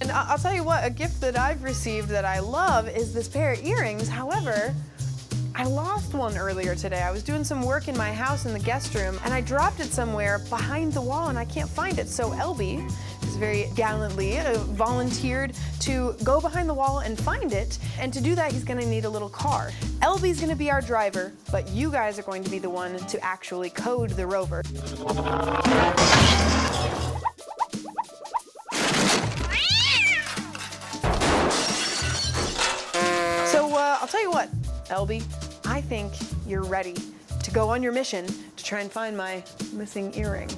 And I'll tell you what, a gift that I've received that I love is this pair of earrings. However, I lost one earlier today. I was doing some work in my house in the guest room and I dropped it somewhere behind the wall and I can't find it. So Elby has very gallantly volunteered to go behind the wall and find it. And to do that, he's gonna need a little car. Elby's gonna be our driver, but you guys are going to be the one to actually code the rover. So I'll tell you what, Elby, I think you're ready to go on your mission to try and find my missing earring.